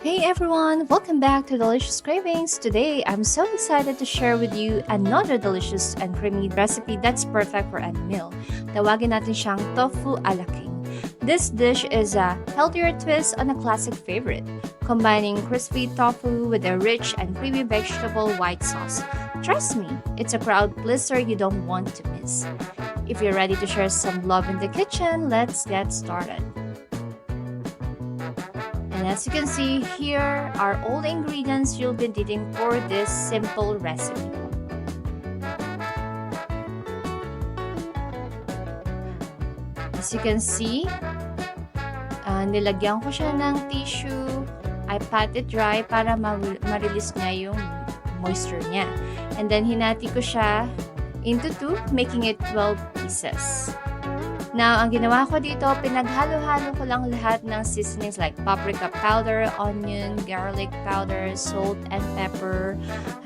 Hey everyone! Welcome back to Delicious Cravings. Today, I'm so excited to share with you another delicious and creamy recipe that's perfect for any meal. Tawagin natin siyang tofu ala king. This dish is a healthier twist on a classic favorite, combining crispy tofu with a rich and creamy vegetable white sauce. Trust me, it's a crowd pleaser you don't want to miss. If you're ready to share some love in the kitchen, let's get started. And as you can see, here are all the ingredients you'll be needing for this simple recipe. As you can see, nilagyan ko siya ng tissue. I pat it dry para ma-release niya yung moisture niya. And then hinati ko siya into 2, making it 12 pieces. Now, ang ginawa ko dito, pinaghalo-halo ko lang lahat ng seasonings like paprika powder, onion, garlic powder, salt, and pepper.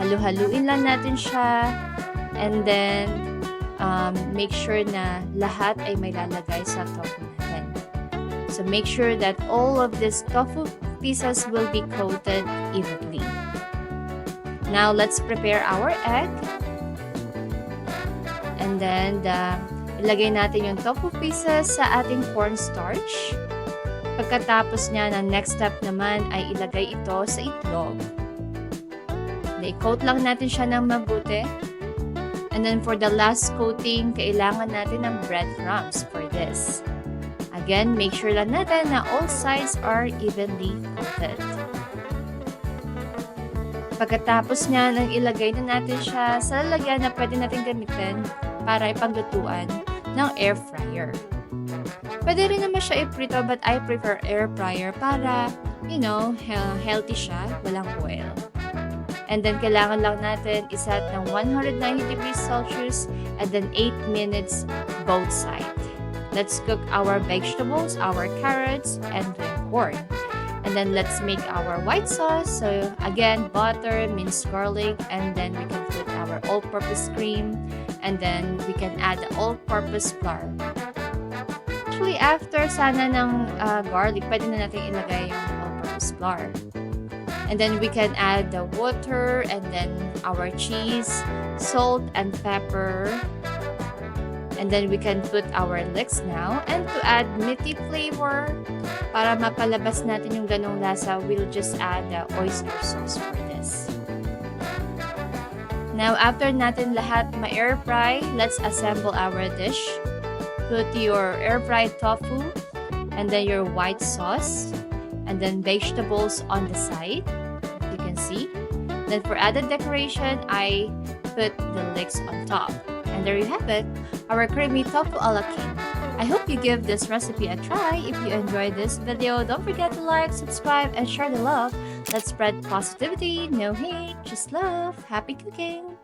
Halu-haluin lang natin siya. And then, make sure na lahat ay may lalagay sa tofu natin. So, make sure that all of these tofu pieces will be coated evenly. Now, let's prepare our egg. And then, ilagay natin yung tofu pieces sa ating cornstarch. Pagkatapos niya, ang next step naman ay ilagay ito sa itlog. I-coat lang natin siya ng mabuti. And then for the last coating, kailangan natin ng breadcrumbs for this. Again, make sure lang natin na all sides are evenly coated. Pagkatapos niya, nang ilagay na natin siya sa lalagyan na pwede natin gamitin para ipaglutuan ng air fryer. Pwede rin naman siya i-prito but I prefer air fryer para, healthy siya, walang oil. And then, kailangan lang natin iset ng 190 degrees Celsius and then 8 minutes both sides. Let's cook our vegetables, our carrots, and the corn. And then, let's make our white sauce. So, again, butter, minced garlic, and then we can put our all-purpose cream. And then, we can add the all-purpose flour. Actually, after sana ng garlic, pwede na natin ilagay yung all-purpose flour. And then, we can add the water and then our cheese, salt, and pepper. And then, we can put our leeks now. And to add meaty flavor, para mapalabas natin yung ganong lasa, we'll just add the oyster sauce for this. Now, after natin lahat ma-air fry, let's assemble our dish. Put your air fried tofu, and then your white sauce, and then vegetables on the side, you can see. Then for added decoration, I put the leeks on top. And there you have it, our creamy tofu a la king. I hope you give this recipe a try. If you enjoyed this video, don't forget to like, subscribe, and share the love. Let's spread positivity, no hate, just love. Happy cooking!